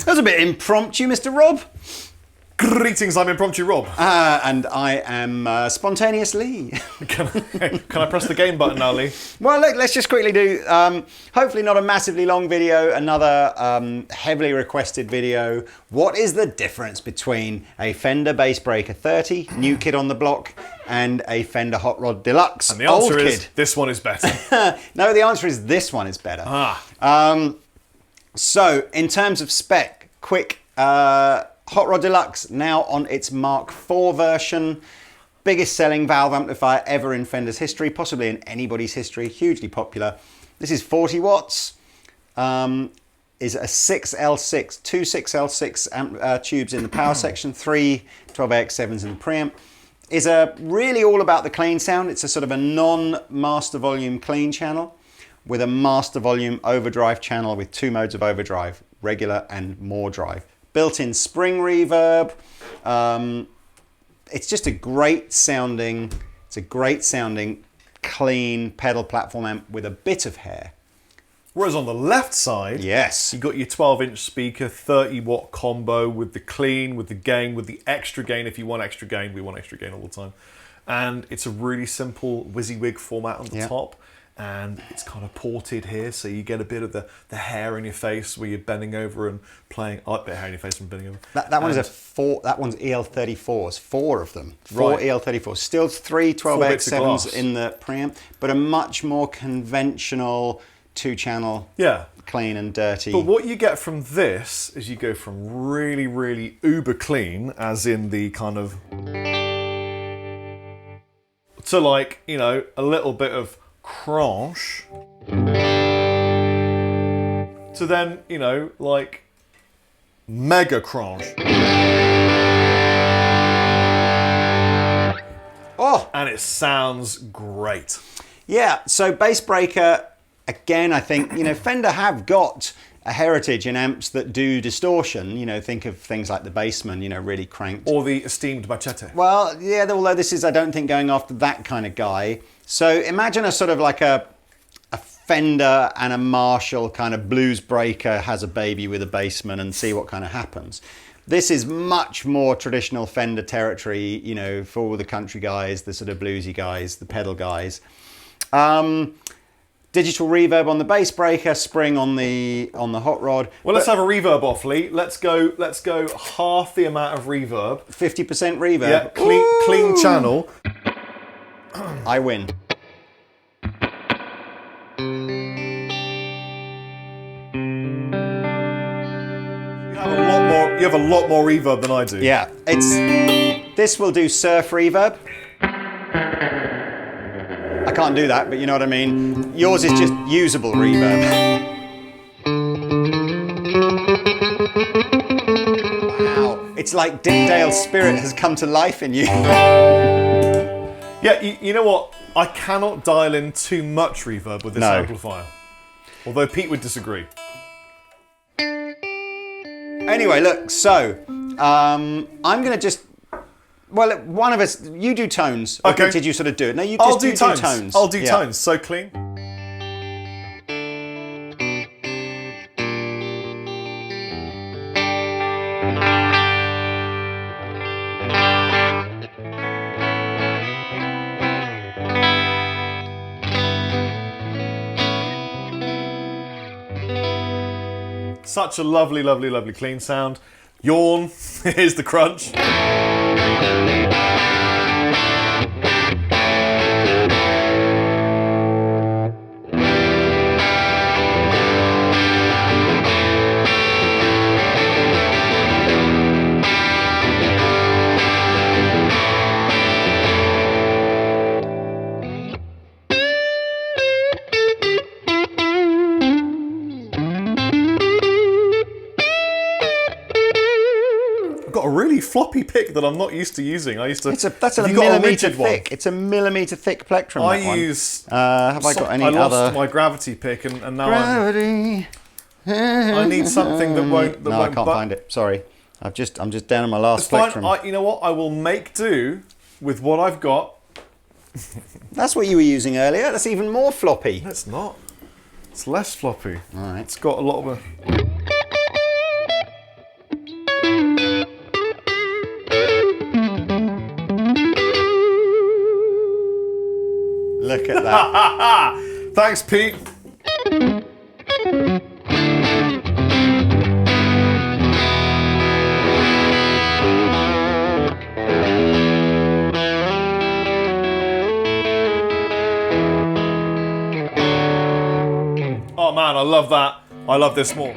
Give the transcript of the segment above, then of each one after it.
That was a bit impromptu, Mr. Rob. Greetings, I'm Impromptu Rob. And I am Spontaneous Lee. Can I press the game button now, Lee? Well, look, let's just quickly do, hopefully not a massively long video, another heavily requested video. What is the difference between a Fender Bassbreaker 30, new kid on the block, and a Fender Hot Rod Deluxe, And the answer old is, kid? this one is better. No, the answer is this one is better. So, in terms of spec, quick, Hot Rod Deluxe now on its Mark IV version. Biggest selling valve amplifier ever in Fender's history, possibly in anybody's history, hugely popular. This is 40 watts, is a 6L6, two 6L6 tubes in the power section, three 12AX7s in the preamp. Is really all about the clean sound. It's a sort of a non-master volume clean channel with a master volume overdrive channel with two modes of overdrive, regular and more drive. Built-in spring reverb. It's just a great sounding, clean pedal platform amp with a bit of hair. Whereas on the left side, yes, you got your 12-inch speaker, 30-watt combo with the clean, with the gain, with the extra gain. If you want extra gain, we want extra gain all the time. And it's a really simple WYSIWYG format on the top. And it's kind of ported here, so you get a bit of the hair in your face where you're bending over and playing. I like a bit of hair in your face and bending over. That one is a four. That one's EL34s. Four of them. Four EL34s. Still three 12AX7s in the preamp, but a much more conventional two-channel. Yeah. Clean and dirty. But what you get from this is you go from really, really uber clean, as in the kind of, to like, you know, a little bit of crunch, to then, you know, like mega crunch. Oh! And it sounds great. Yeah, so Bassbreaker, again, I think, you know, Fender have got a heritage in amps that do distortion. You know, think of things like the Bassman, you know, really cranked. Or the esteemed Machete. Well, yeah, although this is, I don't think, going after that kind of guy. So imagine a sort of like a Fender and a Marshall kind of blues breaker has a baby with a Bassman and see what kind of happens. This is much more traditional Fender territory, you know, for all the country guys, the sort of bluesy guys, the pedal guys. Digital reverb on the Bassbreaker, spring on the Hot Rod. Well, let's have a reverb off, Lee. Let's go half the amount of reverb. 50% reverb. Yeah, clean channel. I win. You have a lot more reverb than I do. Yeah, this will do surf reverb. I can't do that, but you know what I mean. Yours is just usable reverb. Wow, it's like Dick Dale's spirit has come to life in you. Yeah, you know what? I cannot dial in too much reverb with this amplifier. Although Pete would disagree. Anyway, look, so I'm going to just... Well, one of us, you do tones. Or did you sort of do it? No, you just do tones. I'll do tones. So clean. Such a lovely, lovely, lovely clean sound. Yawn. Here's the crunch. Got a really floppy pick that I'm not used to using. That's a millimetre thick. It's a millimetre thick plectrum. I use. Have I got any other? I lost my gravity pick, and now I need something that won't. No, I can't find it. Sorry, I'm just down on my last plectrum. You know what? I will make do with what I've got. That's what you were using earlier. That's even more floppy. It's not. It's less floppy. All right. It's got a lot of Look at that. Thanks, Pete. Oh man, I love that. I love this more.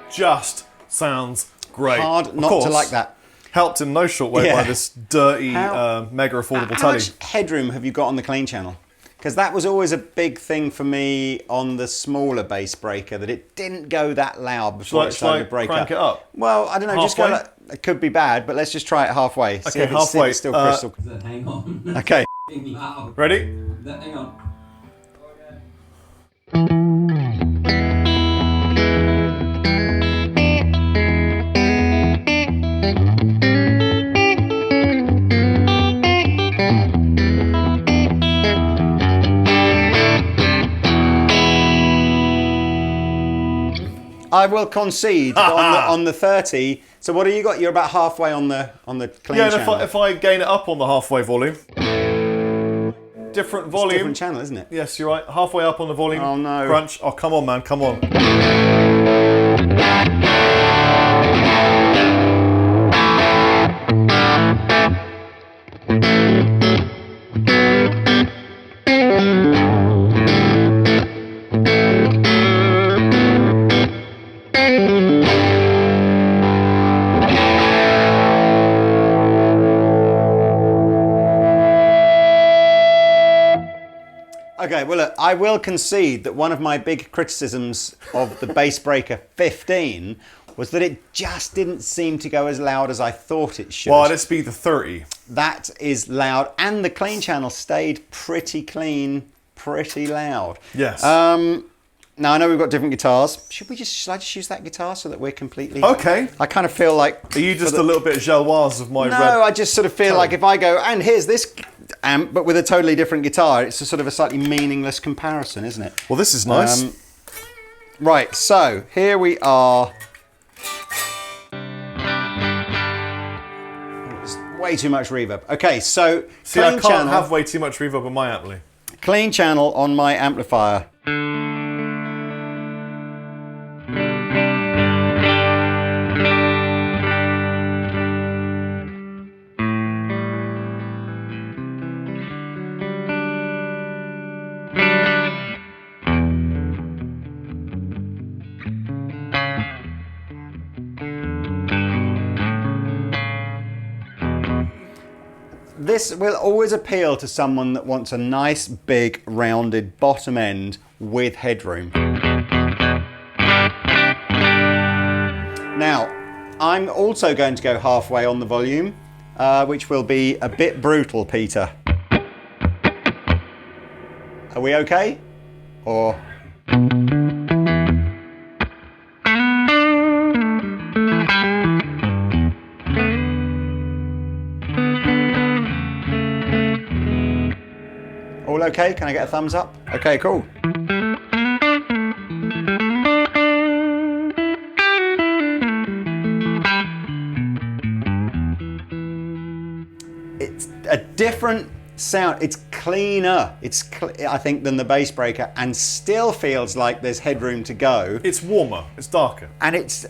Just sounds great. Hard not to like that. Helped in no short way by this dirty, mega affordable How telly. much headroom have you got on the clean channel? Because that was always a big thing for me on the smaller Bassbreaker, that it didn't go that loud before it started to break crank it up? Well, I don't know, just go like, it could be bad, but let's just try it halfway. See if halfway. It's still crystal. Hang on. Okay. Loud. Ready? Hang on. I will concede on the 30. So what have you got? You're about halfway on the clean channel. Yeah, if I gain it up on the halfway volume. Different volume. It's a different channel, isn't it? Yes, you're right. Halfway up on the volume. Oh no. Crunch. Oh, come on, man. Come on. Okay, well look, I will concede that one of my big criticisms of the Bassbreaker 15 was that it just didn't seem to go as loud as I thought it should. Well, let's be the 30. That is loud, and the clean channel stayed pretty clean, pretty loud. Yes. Now I know we've got different guitars. Should I just use that guitar so that we're completely... Okay. I kind of feel like... Are you just a little bit Galois of my red... No, I just sort of feel like if I go, and here's this amp, but with a totally different guitar, it's a sort of a slightly meaningless comparison, isn't it? Well, this is nice. Right, so here we are. There's way too much reverb. Okay, so See, I can't have way too much reverb on my ampli. Clean channel on my amplifier. This will always appeal to someone that wants a nice, big, rounded bottom end with headroom. Now, I'm also going to go halfway on the volume, which will be a bit brutal, Peter. Are we okay? Or... All okay? Can I get a thumbs up? Okay, cool. It's a different sound. It's cleaner, I think, than the Bassbreaker, and still feels like there's headroom to go. It's warmer. It's darker. And it's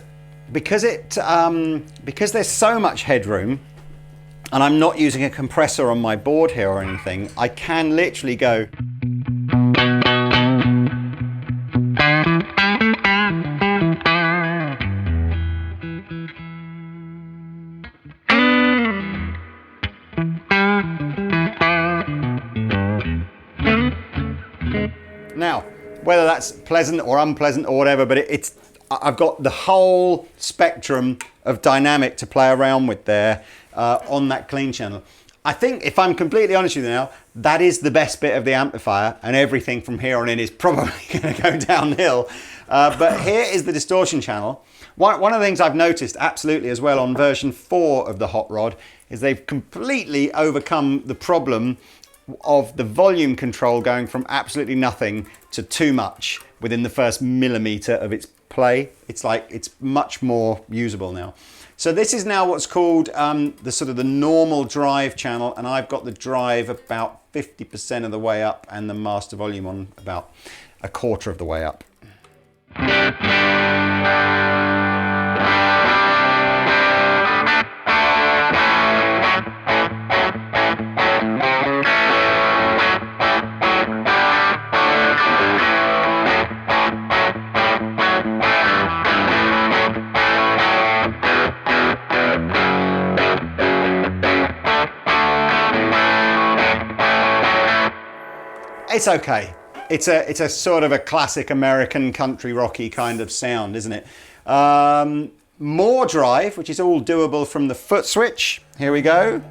because there's so much headroom, and I'm not using a compressor on my board here or anything, I can literally go. Now, whether that's pleasant or unpleasant or whatever, but I've got the whole spectrum of dynamic to play around with there on that clean channel. I think, if I'm completely honest with you now, that is the best bit of the amplifier, and everything from here on in is probably going to go downhill. But here is the distortion channel. One of the things I've noticed absolutely as well on version 4 of the Hot Rod is they've completely overcome the problem of the volume control going from absolutely nothing to too much within the first millimeter of its play. It's much more usable now. So this is now what's called the normal drive channel, and I've got the drive about 50% of the way up and the master volume on about a quarter of the way up. It's okay. It's a sort of a classic American country rocky kind of sound, isn't it? More drive, which is all doable from the foot switch. Here we go.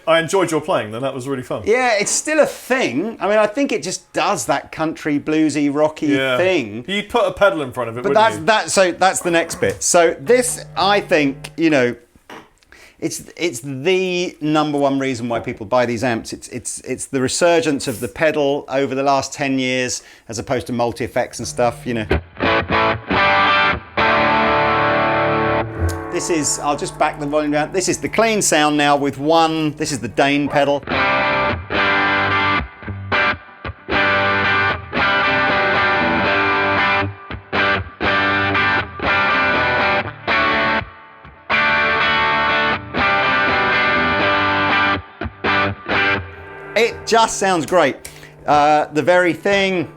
I enjoyed your playing then, that was really fun. Yeah, it's still a thing. I mean, I think it just does that country bluesy rocky thing. You'd put a pedal in front of it, but that's the next bit. So this, I think, it's the number one reason why people buy these amps. It's the resurgence of the pedal over the last 10 years as opposed to multi-effects and stuff, This is, I'll just back the volume down. This is the clean sound now with one, this is the Dane pedal. It just sounds great. The very thing.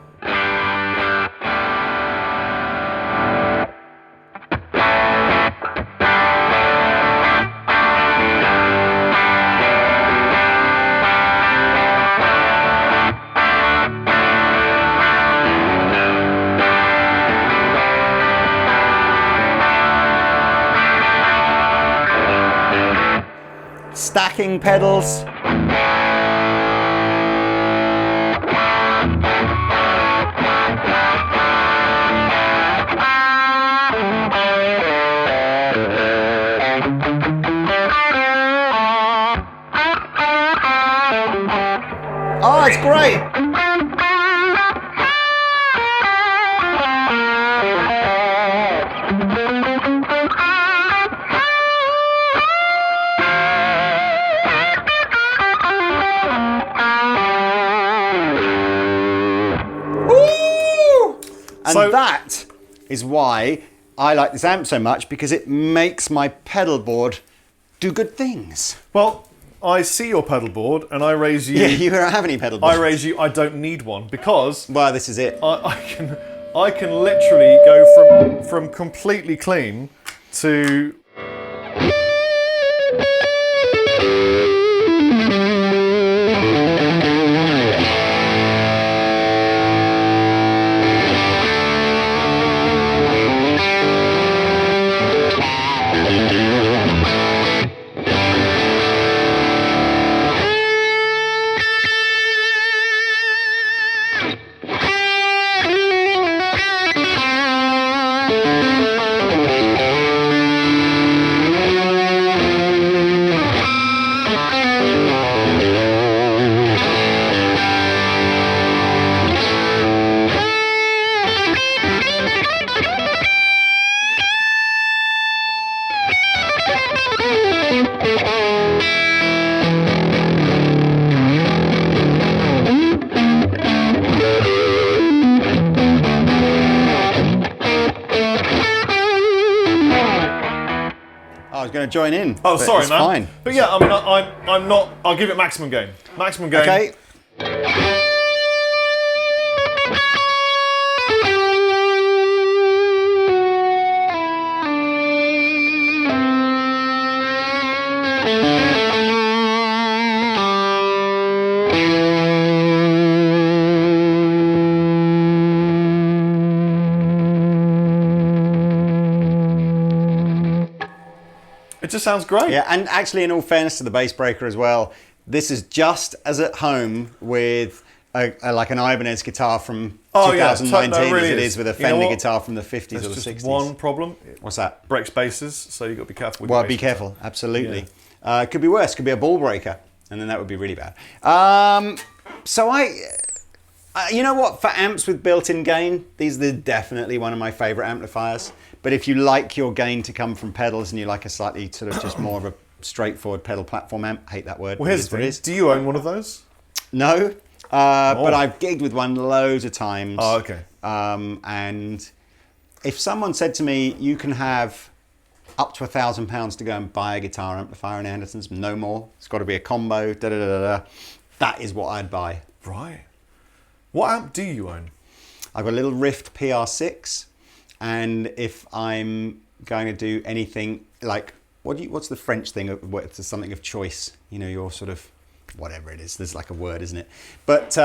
Stacking pedals. Oh, it's great. And that is why I like this amp so much, because it makes my pedal board do good things. Well, I see your pedal board and I raise you. Yeah, you don't have any pedal boards. I raise you. I don't need one because. Well, this is it. I can literally go from completely clean to. I was going to join in. Oh, but sorry, it's man. Fine. But yeah, I'm not. I'll give it maximum gain. Maximum gain. Okay. It just sounds great. Yeah, and actually, in all fairness to the Bassbreaker as well, this is just as at home with like an Ibanez guitar from 2019 no, it really as it is. is with a You know Fender what? guitar from the 50s There's or the just 60s. one problem. What's that? Breaks basses, so you've got to be careful with Well, your be bass careful. Absolutely. Yeah. Could be worse. Could be a ball breaker, and then that would be really bad. So you know what? For amps with built-in gain, these are definitely one of my favourite amplifiers. But if you like your gain to come from pedals and you like a slightly sort of just more of a straightforward pedal platform amp, hate that word. Well, here's the thing. Do you own one of those? No, but I've gigged with one loads of times. Oh, okay. And if someone said to me, you can have up to £1,000 to go and buy a guitar amplifier in Andertons, no more. It's got to be a combo, that is what I'd buy. Right. What amp do you own? I've got a little Rift PR6, and if I'm going to do anything like, what's the French thing? It's something of choice. You know, your sort of, whatever it is. There's like a word, isn't it? But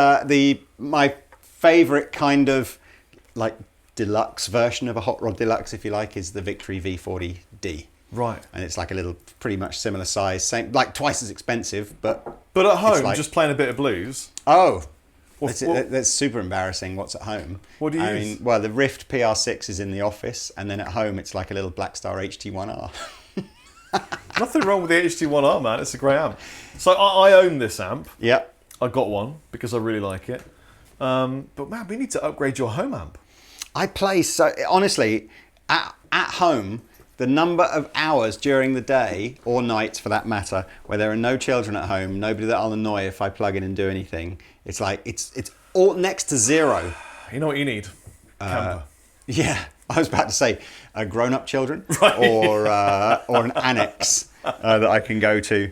my favourite kind of like deluxe version of a Hot Rod Deluxe, if you like, is the Victory V40D. Right. And it's like a little, pretty much similar size, same, like twice as expensive, but at home, like, just playing a bit of blues. Oh, that's super embarrassing. What's at home? What do you use? Well, the Rift PR6 is in the office, and then at home it's like a little Blackstar HT1R. Nothing wrong with the HT1R, man. It's a great amp. So I own this amp. Yep. I got one because I really like it. But man, we need to upgrade your home amp. I play so honestly at home. The number of hours during the day or nights, for that matter, where there are no children at home, nobody that I'll annoy if I plug in and do anything. It's like it's all next to zero. You know what you need? Camper. Yeah, I was about to say grown-up children, Right. or an annex that I can go to.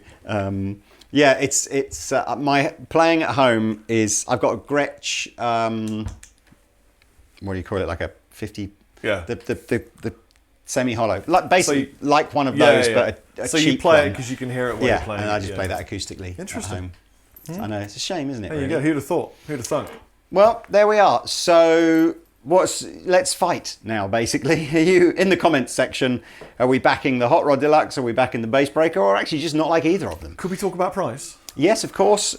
Yeah, it's my playing at home is I've got a Gretsch. What do you call it? Like a 50. Yeah. The semi-hollow, like basically like one of those, but a so cheap you play one. it because you can hear it when you're playing. And I just it, play that acoustically. Interesting. At home. I know, it's a shame, isn't it? There you really? go. Who'd have thought? Who'd have thunk? Well, there we are. So let's fight now, basically. Are you in the comments section? Are we backing the Hot Rod Deluxe? Are we backing the Bassbreaker? Or actually just not like either of them? Could we talk about price? Yes, of course.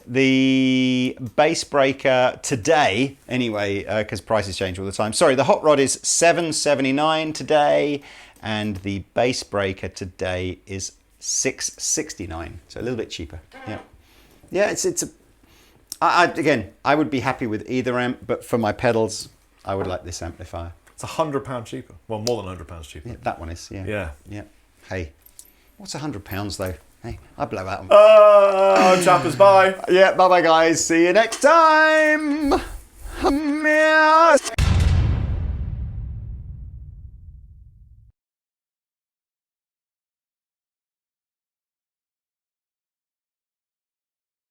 The Bassbreaker today, anyway, because prices change all the time. Sorry, the Hot Rod is $779 today, and the Bassbreaker today is $669, so a little bit cheaper. Yeah, yeah. Again, I would be happy with either amp, but for my pedals, I would like this amplifier. It's £100 cheaper. Well, more than £100 cheaper. Yeah, that one is. Yeah. Yeah. Yeah. Hey, what's £100 though? Hey, I blow out. Oh, chappers, bye. Yeah, bye bye guys. See you next time.